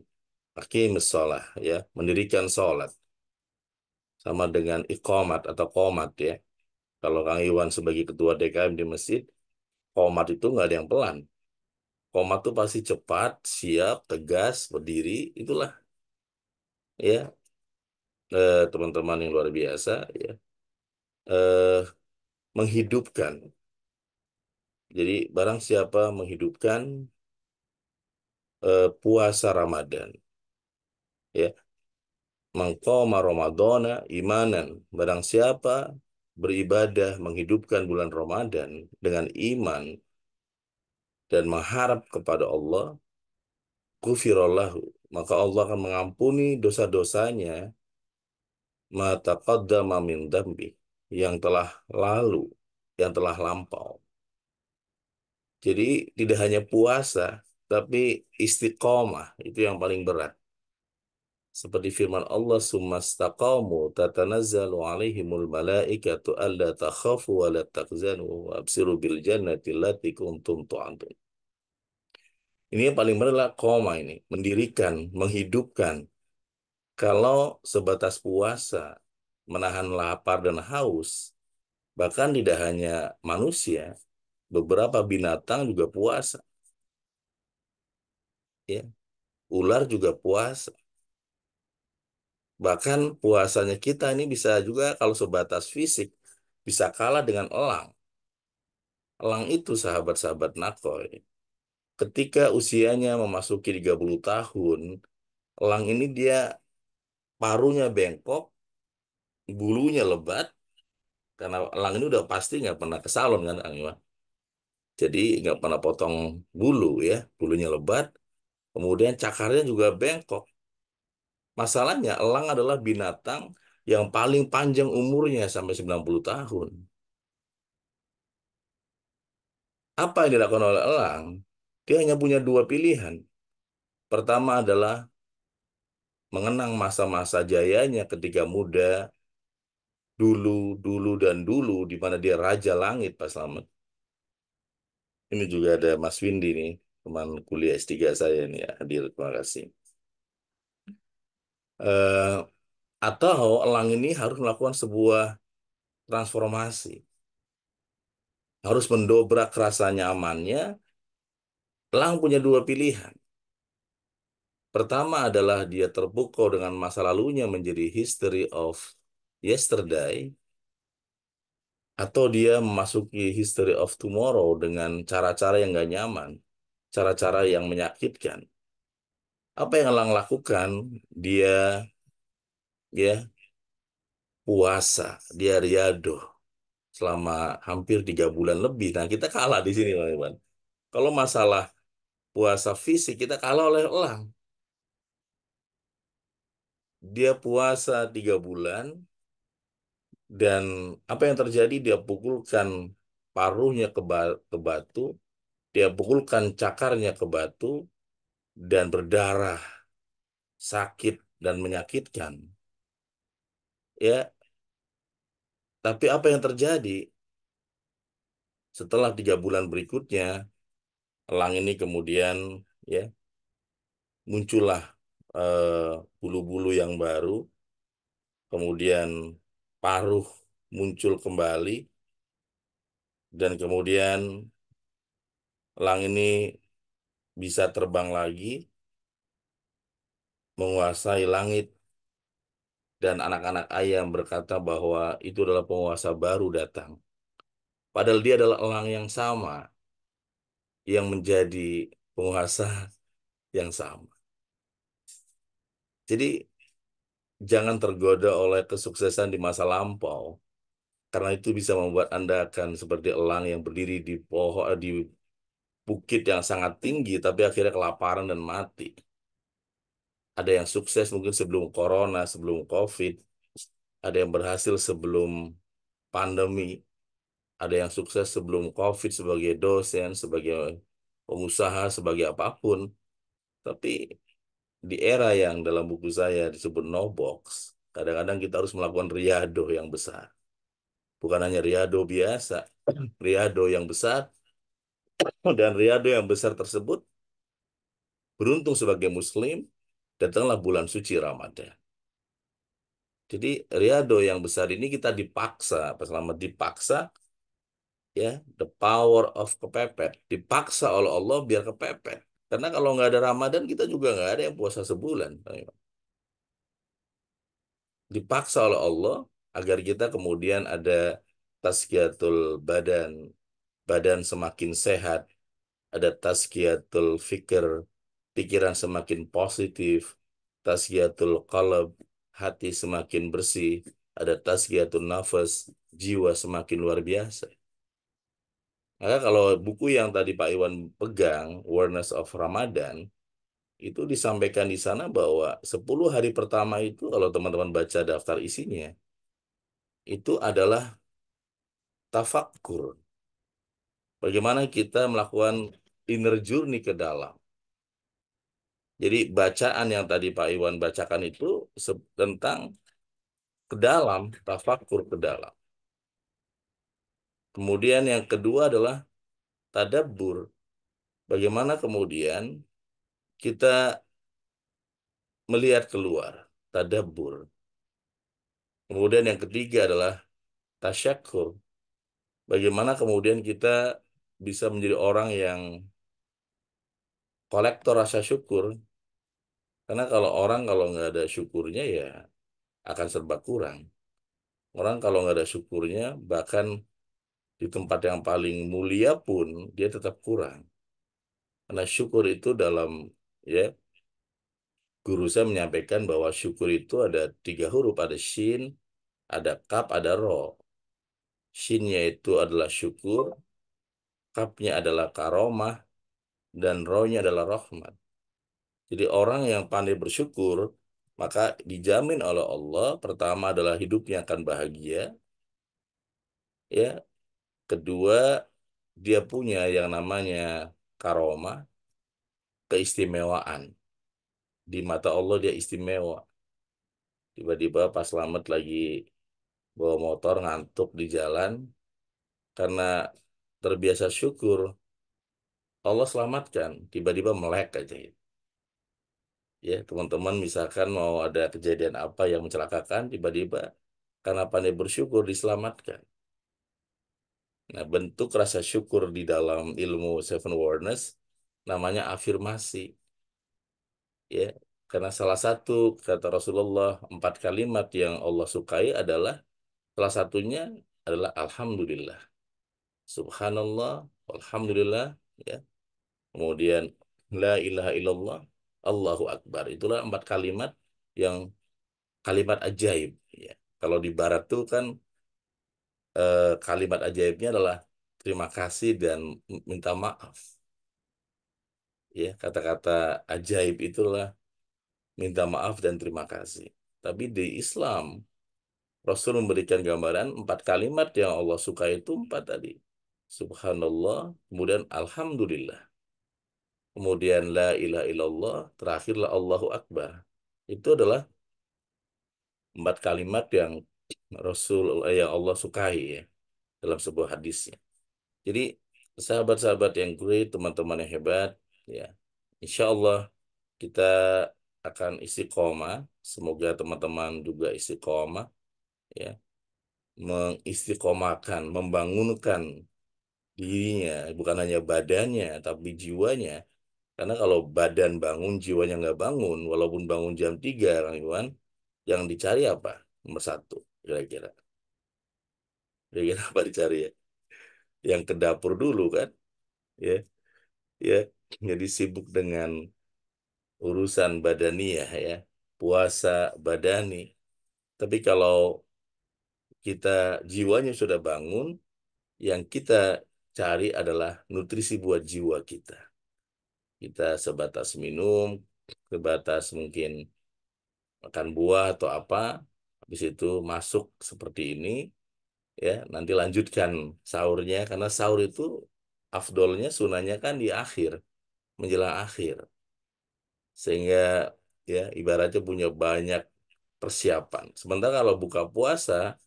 Aqimus shalah ya, mendirikan sholat. Sama dengan iqamat atau qomat ya. Kalau Kang Iwan sebagai ketua DKM di masjid, qomat itu nggak ada yang pelan. Qomat itu pasti cepat, siap, tegas, berdiri, itulah ya teman-teman yang luar biasa ya. eh, Menghidupkan. Jadi barang siapa menghidupkan puasa Ramadan ya, mengqoma Ramadana imanan. Barang siapa beribadah menghidupkan bulan Ramadan dengan iman dan mengharap kepada Allah, ghufirallahu, maka Allah akan mengampuni dosa-dosanya ma taqaddama min dambi, yang telah lalu, yang telah lampau. Jadi tidak hanya puasa, tapi istiqomah itu yang paling berat. Seperti firman Allah, "Summastaqamu tatanazzalu alaihimul malaikatu alla takhafu wa la tahzanu wa absiru bil jannati allati kuntum tu'adun." Ini yang paling benar adalah koma ini, mendirikan, menghidupkan. Kalau sebatas puasa, menahan lapar dan haus, bahkan tidak hanya manusia, beberapa binatang juga puasa. Ya, ular juga puasa. Bahkan puasanya kita ini bisa juga kalau sebatas fisik bisa kalah dengan elang. Elang itu sahabat-sahabat Nakoy. Ketika usianya memasuki 30 tahun, elang ini dia paruhnya bengkok, bulunya lebat, karena elang ini udah pasti nggak pernah ke salon kan, Kang Iwan. Jadi nggak pernah potong bulu ya, bulunya lebat, kemudian cakarnya juga bengkok. Masalahnya elang adalah binatang yang paling panjang umurnya sampai 90 tahun. Apa yang dilakukan oleh elang? Dia hanya punya dua pilihan. Pertama adalah mengenang masa-masa jayanya ketika muda, dulu, dulu, dan dulu, di mana dia Raja Langit Pak Slamet. Ini juga ada Mas Windy nih, teman kuliah S3 saya nih ya, hadir, terima kasih. Eh, atau elang ini harus melakukan sebuah transformasi. Harus mendobrak rasa nyamannya. Elang punya dua pilihan. Pertama adalah dia terpukau dengan masa lalunya menjadi history of yesterday, atau dia memasuki history of tomorrow dengan cara-cara yang gak nyaman, cara-cara yang menyakitkan. Apa yang Elang lakukan? Dia ya puasa, dia riadoh selama hampir 3 bulan lebih. Nah, kita kalah di sini, teman-teman. Kalau masalah puasa fisik, kita kalah oleh elang. dia puasa 3 bulan dan apa yang terjadi? Dia pukulkan paruhnya ke batu, dia pukulkan cakarnya ke batu dan berdarah, sakit dan menyakitkan. Ya, tapi apa yang terjadi? Setelah 3 bulan berikutnya, elang ini kemudian ya muncullah eh, bulu-bulu yang baru, kemudian paruh muncul kembali, dan kemudian elang ini bisa terbang lagi, menguasai langit, dan anak-anak ayam berkata bahwa itu adalah penguasa baru datang. Padahal dia adalah elang yang sama, yang menjadi penguasa yang sama. Jadi jangan tergoda oleh kesuksesan di masa lampau, karena itu bisa membuat Anda akan seperti elang yang berdiri di pohon, di bukit yang sangat tinggi, tapi akhirnya kelaparan dan mati. Ada yang sukses mungkin sebelum corona, sebelum COVID, ada yang berhasil sebelum pandemi, ada yang sukses sebelum COVID sebagai dosen, sebagai pengusaha, sebagai apapun. Tapi di era yang dalam buku saya disebut no box, kadang-kadang kita harus melakukan riado yang besar. Bukan hanya riado biasa, riado yang besar, dan riado yang besar tersebut beruntung sebagai muslim, datanglah bulan suci Ramadan. Jadi riado yang besar ini kita dipaksa, selama dipaksa, ya, the power of kepepet, dipaksa oleh Allah biar kepepet. Karena kalau nggak ada Ramadan, kita juga nggak ada yang puasa sebulan. Dipaksa oleh Allah agar kita kemudian ada tazkiyatul badan, badan semakin sehat, ada tazkiyatul fikir, pikiran semakin positif, tazkiyatul qalb, hati semakin bersih, ada tazkiyatul nafas, jiwa semakin luar biasa. Maka kalau buku yang tadi Pak Iwan pegang, Awareness of Ramadan, itu disampaikan di sana bahwa 10 hari pertama itu kalau teman-teman baca daftar isinya, itu adalah tafakkur. Bagaimana kita melakukan inner journey ke dalam. Jadi bacaan yang tadi Pak Iwan bacakan itu tentang ke dalam, tafakkur ke dalam. Kemudian yang kedua adalah tadabbur. Bagaimana kemudian kita melihat keluar, tadabbur. Kemudian yang ketiga adalah tasyakur. Bagaimana kemudian kita bisa menjadi orang yang kolektor rasa syukur. Karena kalau nggak ada syukurnya ya akan serba kurang. Orang kalau nggak ada syukurnya, bahkan di tempat yang paling mulia pun dia tetap kurang. Karena syukur itu dalam, ya, guru saya menyampaikan bahwa syukur itu ada 3 huruf, ada shin, ada kaf, ada ro. Shinnya itu adalah syukur, kafnya adalah karomah, dan ro-nya adalah rahmat. Jadi orang yang pandai bersyukur, maka dijamin oleh Allah, pertama adalah hidupnya akan bahagia, ya. Kedua, dia punya yang namanya karomah, keistimewaan. Di mata Allah dia istimewa. Tiba-tiba pas selamat lagi bawa motor ngantuk di jalan, karena terbiasa syukur, Allah selamatkan. Tiba-tiba melek aja. Ya, teman-teman misalkan mau ada kejadian apa yang mencelakakan, tiba-tiba karena pandai bersyukur diselamatkan. Nah, bentuk rasa syukur di dalam ilmu Seven Awareness namanya afirmasi. Ya, karena salah satu kata Rasulullah 4 kalimat yang Allah sukai adalah, salah satunya adalah Alhamdulillah, Subhanallah, Alhamdulillah, ya. Kemudian La ilaha illallah, Allahu Akbar. Itulah 4 kalimat yang kalimat ajaib. Ya. Kalau di Barat tuh kan kalimat ajaibnya adalah terima kasih dan minta maaf. Ya, kata-kata ajaib itulah minta maaf dan terima kasih. Tapi di Islam, Rasul memberikan gambaran 4 kalimat yang Allah suka itu 4 tadi. Subhanallah, kemudian Alhamdulillah, kemudian La ilaha illallah, terakhirlah Allahu Akbar. Itu adalah 4 kalimat yang yang Allah sukai ya dalam sebuah hadisnya. Jadi sahabat-sahabat yang great, teman-teman yang hebat, ya, insya Allah kita akan istiqomah. Semoga teman-teman juga istiqomah, ya, mengistiqomahkan, membangunkan dirinya, bukan hanya badannya, tapi jiwanya. Karena kalau badan bangun, jiwanya nggak bangun, walaupun bangun jam 3, Kang Iwan, yang dicari apa? Nomor satu, kira-kira. Kira-kira apa dicari ya? Yang ke dapur dulu kan, ya, ya. Jadi sibuk dengan urusan badaniyah ya, puasa badani. Tapi kalau kita jiwanya sudah bangun, yang kita cari adalah nutrisi buat jiwa kita. Kita sebatas minum, sebatas mungkin makan buah atau apa, habis itu masuk seperti ini, ya, nanti lanjutkan sahurnya, karena sahur itu afdolnya sunahnya kan di akhir, menjelang akhir. Sehingga ya ibaratnya punya banyak persiapan. Sementara kalau buka puasa,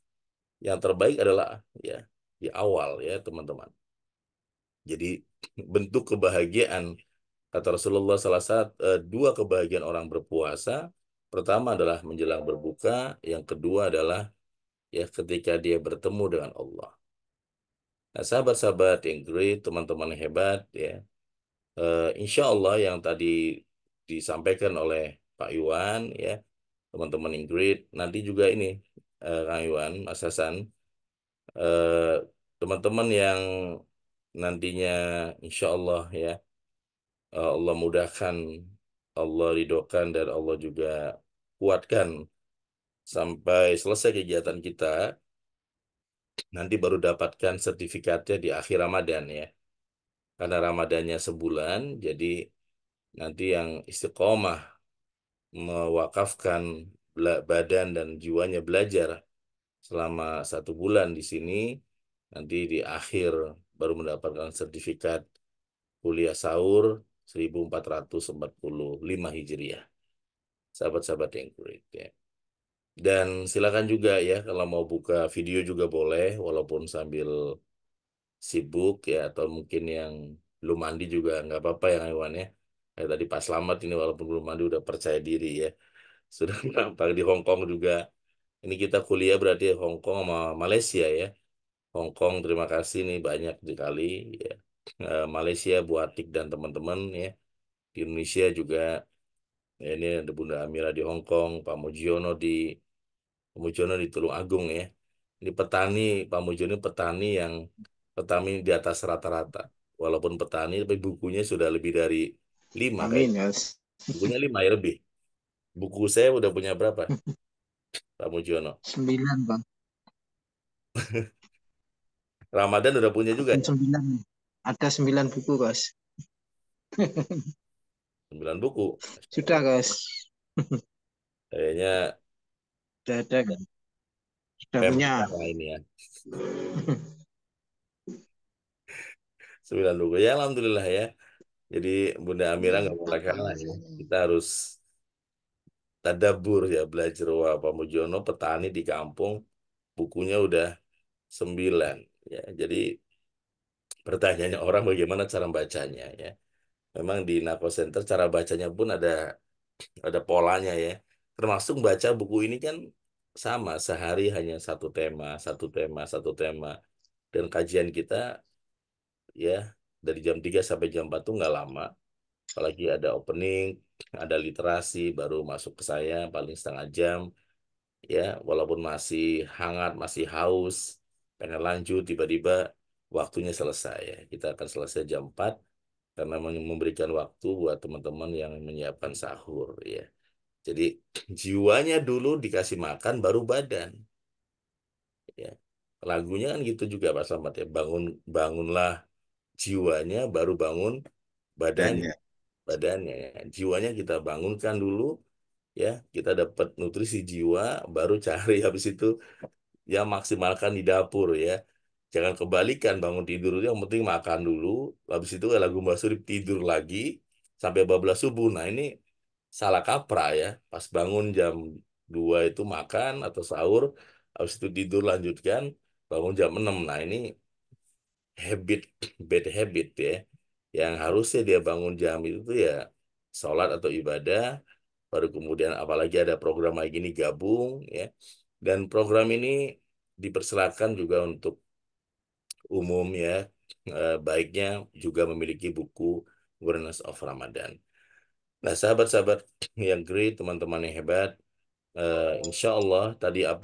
yang terbaik adalah ya di awal ya teman-teman. Jadi bentuk kebahagiaan kata Rasulullah dua kebahagiaan orang berpuasa. Pertama adalah menjelang berbuka, yang kedua adalah ya ketika dia bertemu dengan Allah. Nah, sahabat-sahabat yang great, teman-teman yang hebat ya. Insya Allah yang tadi disampaikan oleh Pak Iwan ya, teman-teman yang great, nanti juga ini Kang Iwan, Mas Hasan, eh, teman-teman yang nantinya insya Allah ya, Allah mudahkan, Allah ridhokan, dan Allah juga kuatkan sampai selesai kegiatan kita, nanti baru dapatkan sertifikatnya di akhir Ramadan ya. Karena Ramadannya sebulan, jadi nanti yang istiqomah mewakafkan badan dan jiwanya belajar selama 1 bulan di sini, nanti di akhir baru mendapatkan sertifikat kuliah sahur 1445 Hijriah. Sahabat-sahabat yang great ya. Dan silakan juga ya kalau mau buka video juga boleh, walaupun sambil sibuk ya, atau mungkin yang belum mandi juga nggak apa-apa ya Iwan ya. Kayak tadi Pak Slamet ini walaupun belum mandi udah percaya diri ya. Sudah nampak di Hong Kong juga. Ini kita kuliah berarti Hong Kong sama Malaysia ya. Hong Kong terima kasih nih banyak sekali ya. Malaysia Bu Atik dan teman-teman ya. Di Indonesia juga ya, ini ada Bunda Amira di Hong Kong, Pak Mujiono di Tulung Agung ya. Ini petani, Pak Mujiono ini petani yang petani di atas rata-rata. Walaupun petani, tapi bukunya sudah lebih dari 5 kayak. Amin, Mas. Bukunya 5 ya lebih. Buku saya udah punya berapa, Pak Mujiono? 9, Bang. Ramadan udah punya juga ya? 9. Ada 9 buku, Guys. 9 buku. Sudah, guys. Kayaknya Sudah ada, kan? Sudah punya. pempek lah ini ya. 9 buku. Ya Alhamdulillah ya. Jadi Bunda Amira nggak boleh kalah ya. Kita harus tadabur ya, belajar. Wah, Pak Mujiono petani di kampung, bukunya udah 9 ya. Jadi pertanyaannya orang bagaimana cara bacanya ya. Memang di Nako Center cara bacanya pun ada polanya ya. Termasuk baca buku ini kan sama, sehari hanya satu tema, satu tema, satu tema. Dan kajian kita ya dari jam 3 sampai jam 4 tuh nggak lama. Apalagi ada opening, ada literasi, baru masuk ke saya paling setengah jam. Ya, walaupun masih hangat, masih haus, pengen lanjut, tiba-tiba waktunya selesai ya. Kita akan selesai jam 4 karena memberikan waktu buat teman-teman yang menyiapkan sahur ya. Jadi jiwanya dulu dikasih makan baru badan ya. Lagunya kan gitu juga Pak Slamet ya. Bangunlah jiwanya baru bangun badan Dan ya, badannya ya. Jiwanya kita bangunkan dulu, Ya, kita dapat nutrisi jiwa, baru cari habis itu ya maksimalkan di dapur ya. Jangan kebalikan bangun tidur yang penting makan dulu, habis itu lagu Mbak tidur lagi sampai bablas subuh. Nah ini salah kaprah ya. Pas bangun jam 2 itu makan atau sahur, habis itu tidur lanjutkan, bangun jam 6. Nah ini habit, bad habit ya. Yang harusnya dia bangun jam itu tuh ya sholat atau ibadah, baru kemudian apalagi ada program kayak gini gabung ya. Dan program ini dipersilakan juga untuk umum ya. Baiknya juga memiliki buku Awareness of Ramadan. Nah, sahabat-sahabat yang great, teman-teman yang hebat, insya Allah tadi ya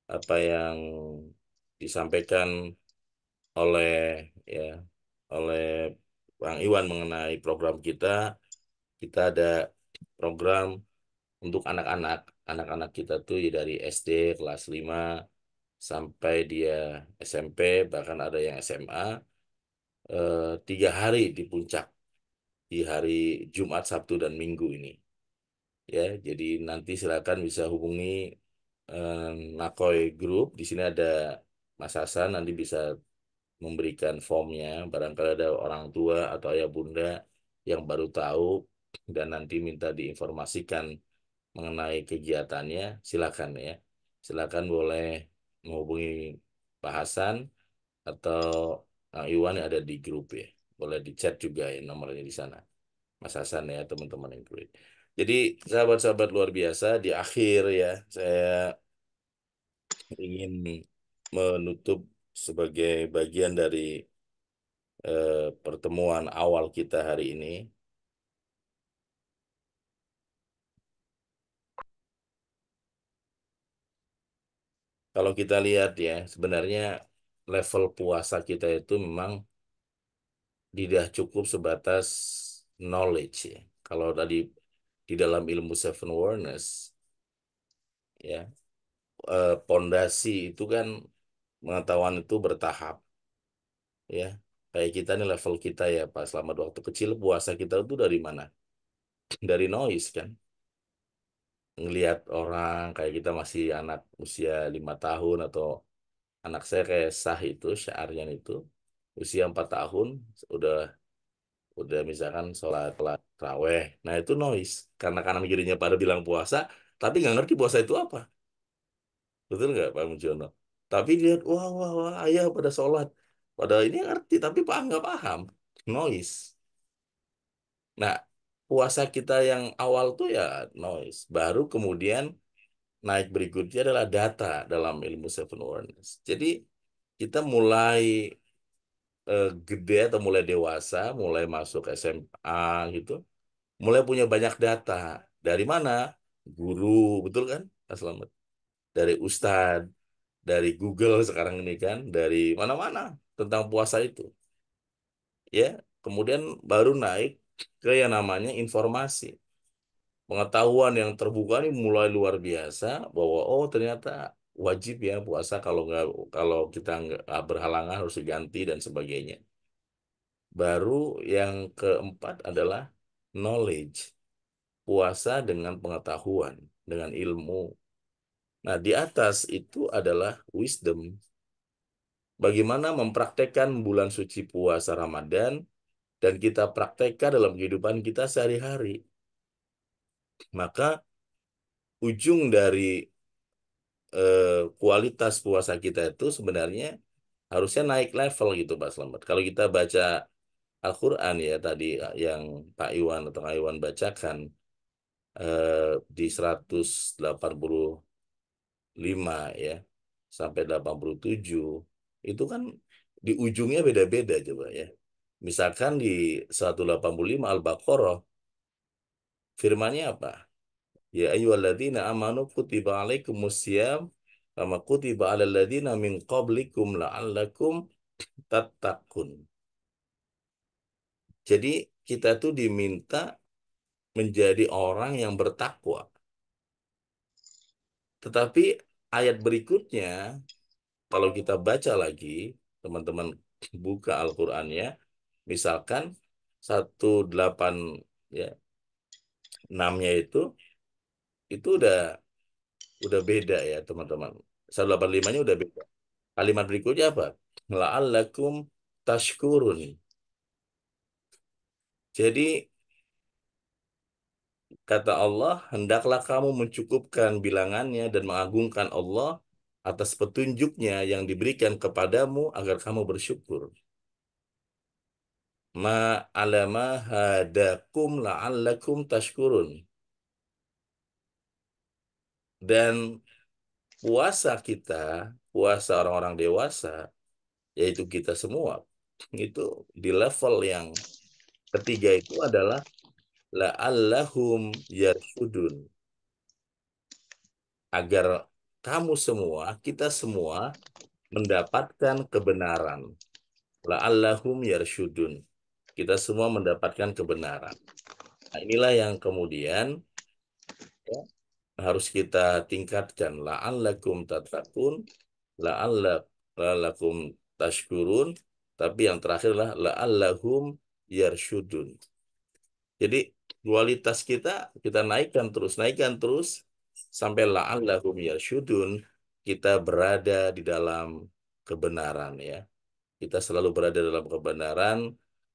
apa yang disampaikan oleh ya oleh Bang Iwan mengenai program kita, kita ada program untuk anak-anak. Anak-anak kita tuh ya dari SD kelas 5 sampai dia SMP, bahkan ada yang SMA, 3 hari di puncak, di hari Jumat, Sabtu, dan Minggu ini. Ya, jadi nanti silakan bisa hubungi eh, Nakoy Group. Di sini ada Mas Hasan, nanti bisa memberikan formnya. Barangkali ada orang tua atau ayah bunda yang baru tahu dan nanti minta diinformasikan mengenai kegiatannya, silakan ya. Silakan boleh menghubungi Pak Hasan atau Iwan yang ada di grup ya. Boleh di chat juga ya nomornya di sana. Mas Hasan ya teman-teman yang great. Jadi sahabat-sahabat luar biasa di akhir ya saya ingin menutup sebagai bagian dari pertemuan awal kita hari ini. Kalau kita lihat ya sebenarnya level puasa kita itu memang tidak cukup sebatas knowledge ya. Kalau tadi di dalam ilmu seven awareness ya pondasi itu kan pengetahuan itu bertahap ya. Kayak kita nih level kita ya Pak selama waktu kecil puasa kita itu dari mana? Dari noise kan. Ngelihat orang kayak kita masih anak usia 5 tahun atau anak saya kayak Sah itu Syahrian itu usia 4 tahun udah misalkan sholat raweh. Nah itu noise karena kanan kirinya pada bilang puasa tapi nggak ngerti puasa itu apa. Betul nggak Pak Mujono? Tapi lihat wah wah wah ayah pada sholat. Pada ini ngerti tapi Pak nggak paham. Noise. Nah puasa kita yang awal tuh ya noise. Baru kemudian naik berikutnya adalah data dalam ilmu seven awareness. Jadi kita mulai gede atau mulai dewasa, mulai masuk SMA gitu, mulai punya banyak data. Dari mana? Guru, betul kan, Pak Slamet? Dari Ustadz, dari Google sekarang ini kan, dari mana-mana tentang puasa itu. Ya, kemudian baru naik ke yang namanya informasi. Pengetahuan yang terbuka ini mulai luar biasa bahwa oh ternyata wajib ya puasa kalau kita nggak berhalangan harus diganti dan sebagainya. Baru yang keempat adalah knowledge, puasa dengan pengetahuan, dengan ilmu. Nah, di atas itu adalah wisdom. Bagaimana mempraktekkan bulan suci puasa Ramadan dan kita praktekkan dalam kehidupan kita sehari-hari. Maka ujung dari kualitas puasa kita itu sebenarnya harusnya naik level gitu Pak Slamet. Kalau kita baca Al-Quran ya tadi yang Pak Iwan atau Kak Iwan bacakan di 185 ya sampai 87 itu kan di ujungnya beda-beda coba ya. Misalkan di 185 Al-Baqarah firmannya apa? Ya ayyuhalladzina amanu kutiba alaikumusiyam kama kutiba alal ladzina min qablikum la'allakum tattaqun. Jadi kita tuh diminta menjadi orang yang bertakwa. Tetapi ayat berikutnya, kalau kita baca lagi, teman-teman buka Al-Qur'annya, misalkan 18 ya 6-nya itu udah beda ya teman-teman. 185-nya udah beda. Kalimat berikutnya apa? La'allakum tashkurun. Jadi kata Allah, hendaklah kamu mencukupkan bilangannya dan mengagungkan Allah atas petunjuknya yang diberikan kepadamu agar kamu bersyukur. Ma'alama hadakum la'allakum tashkurun. Dan puasa kita, puasa orang-orang dewasa, yaitu kita semua, itu di level yang ketiga itu adalah la'allahum yarshudun. Agar kamu semua, kita semua mendapatkan kebenaran. La'allahum yarshudun. Kita semua mendapatkan kebenaran. Nah, inilah yang kemudian ya, harus kita tingkatkan. La'allakum tattaqun, la'allakum tashkurun, tapi yang terakhir adalah la'allahum yarshudun. Jadi dualitas kita naikkan terus sampai la'allahum yarshudun, kita berada di dalam kebenaran ya. Kita selalu berada dalam kebenaran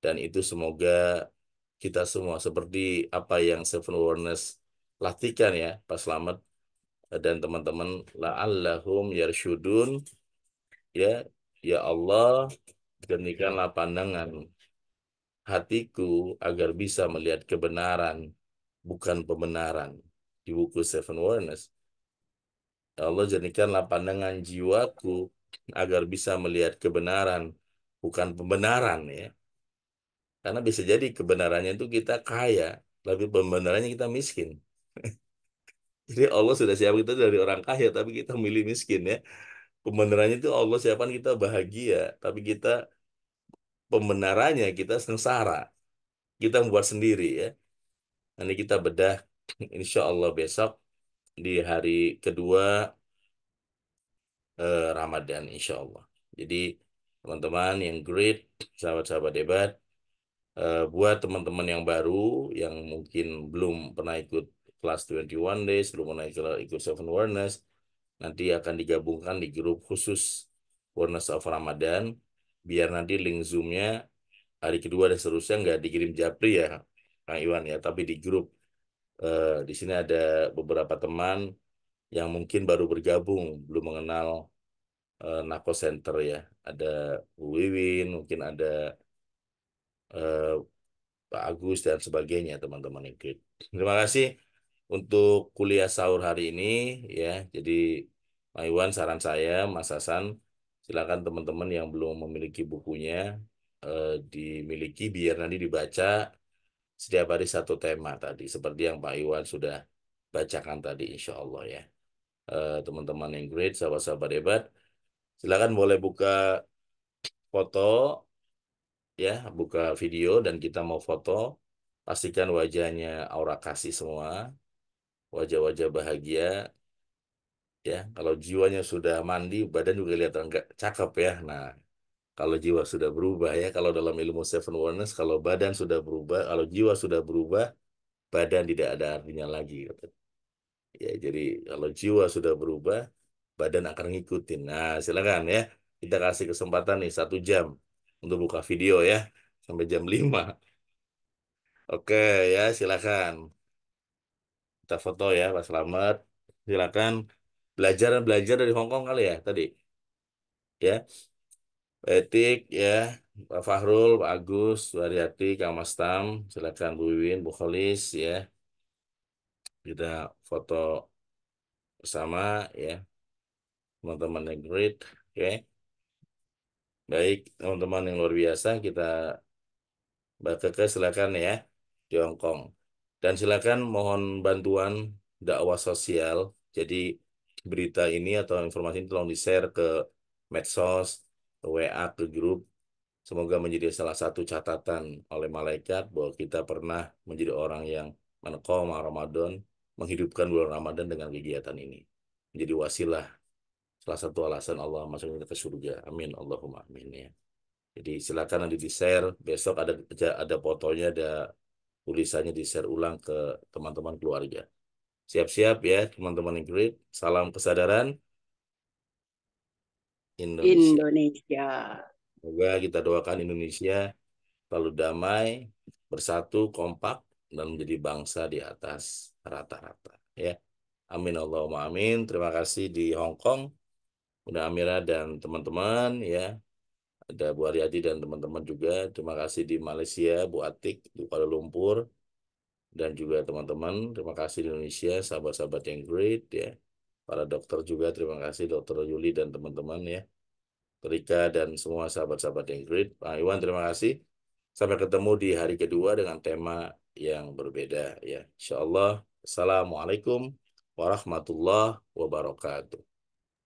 dan itu semoga kita semua seperti apa yang Seven Awareness latihkan ya, Pak Slamet dan teman-teman, la'allahum yarshudun ya. Ya Allah, genikanlah pandangan hatiku agar bisa melihat kebenaran, bukan pembenaran. Di buku Seven Awareness, ya Allah, jadikanlah pandangan jiwaku agar bisa melihat kebenaran, bukan pembenaran ya. Karena bisa jadi kebenarannya itu kita kaya, tapi pembenarannya kita miskin. Jadi Allah sudah siap kita dari orang kaya, tapi kita milih miskin ya. Pembenarannya itu Allah siapkan kita bahagia, tapi kita pembenarannya kita sengsara. Kita membuat sendiri ya. Nanti kita bedah insya Allah besok di hari kedua Ramadan insya Allah. Jadi teman-teman yang great, sahabat-sahabat debat, buat teman-teman yang baru, yang mungkin belum pernah ikut kelas 21 Days, belum pernah ikut Seven Awareness, nanti akan digabungkan di grup khusus Awareness of Ramadan, biar nanti link Zoom-nya hari kedua dan seterusnya nggak dikirim Japri ya, Kang Iwan ya, tapi di grup. Di sini ada beberapa teman yang mungkin baru bergabung, belum mengenal Nako Center ya. Ada Bu Wiwin, mungkin ada eh, Pak Agus dan sebagainya teman-teman yang klik. Terima kasih untuk kuliah sahur hari ini ya. Jadi Pak Iwan, saran saya, Mas Hasan, silakan teman-teman yang belum memiliki bukunya dimiliki biar nanti dibaca setiap hari satu tema tadi seperti yang Pak Iwan sudah bacakan tadi insya Allah ya. Teman-teman yang great, sahabat-sahabat hebat, silakan boleh buka foto ya, buka video dan kita mau foto. Pastikan wajahnya aura kasih semua, wajah-wajah bahagia ya. Kalau jiwanya sudah mandi, badan juga kelihatan enggak cakep ya. Nah, kalau jiwa sudah berubah ya, kalau dalam ilmu Seven Awareness, kalau badan sudah berubah, kalau jiwa sudah berubah, badan tidak ada artinya lagi. Ya, jadi kalau jiwa sudah berubah, badan akan ngikutin. Nah, silakan ya. Kita kasih kesempatan nih 1 jam untuk buka video ya sampai jam 5. Oke ya, silakan. Kita foto ya, Pak Slamet. Silakan belajar belajar dari Hong Kong kali ya tadi. Ya, Etik ya, Pak Fahrul, Pak Agus, Bu Haryati, Kang Mastam. Silakan Bu Wiwin, Bu Kholis ya. Kita foto bersama ya, teman-teman yang great. Oke. Baik, teman-teman yang luar biasa, kita Mbak Keke silakan ya di Hong Kong. Dan silakan mohon bantuan dakwah sosial. Jadi berita ini atau informasi ini tolong di-share ke medsos, ke WA, ke grup. Semoga menjadi salah satu catatan oleh malaikat bahwa kita pernah menjadi orang yang menekal Ramadan, menghidupkan bulan Ramadan dengan kegiatan ini. Menjadi wasilah, salah satu alasan Allah masuk kita ke surga. Amin. Allahumma amin ya. Jadi silakan nanti di-share. Besok ada fotonya, ada tulisannya di-share ulang ke teman-teman keluarga. Siap-siap ya teman-teman yang great. Salam kesadaran Indonesia. Indonesia. Semoga kita doakan Indonesia selalu damai, bersatu, kompak, dan menjadi bangsa di atas rata-rata. Ya, amin Allahumma amin. Terima kasih di Hong Kong, Bunda Amira dan teman-teman. Ya, ada Bu Aryadi dan teman-teman juga. Terima kasih di Malaysia, Bu Atik di Kuala Lumpur, dan juga teman-teman. Terima kasih di Indonesia, sahabat-sahabat yang great. Ya, para dokter juga. Terima kasih Dokter Yuli dan teman-teman ya. Rika dan semua sahabat-sahabat yang great. Pak Iwan, terima kasih. Sampai ketemu di hari kedua dengan tema yang berbeda ya. Insya Allah. Assalamualaikum warahmatullahi wabarakatuh.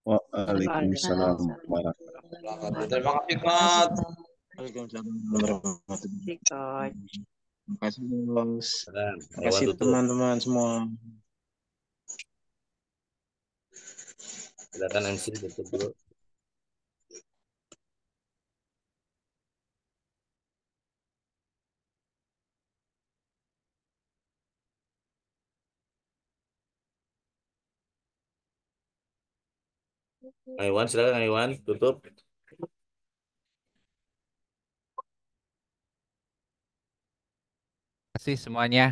Waalaikumsalam warahmatullahi Terima kasih, Kak. Waalaikumsalam warahmatullahi Coach. wabarakatuh. Terima kasih, Bos. Dan Terima Iwan kasih, tutup. teman-teman semua. Silakan MC tutup dulu. Iwan, silakan Iwan tutup. Terima kasih semuanya.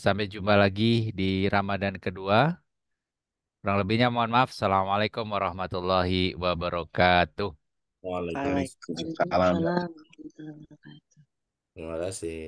Sampai jumpa lagi di Ramadan kedua. Kurang lebihnya mohon maaf. Assalamualaikum warahmatullahi wabarakatuh. Waalaikumsalam. wabarakatuh. Waalaikumsalam warahmatullahi wabarakatuh. Terima kasih.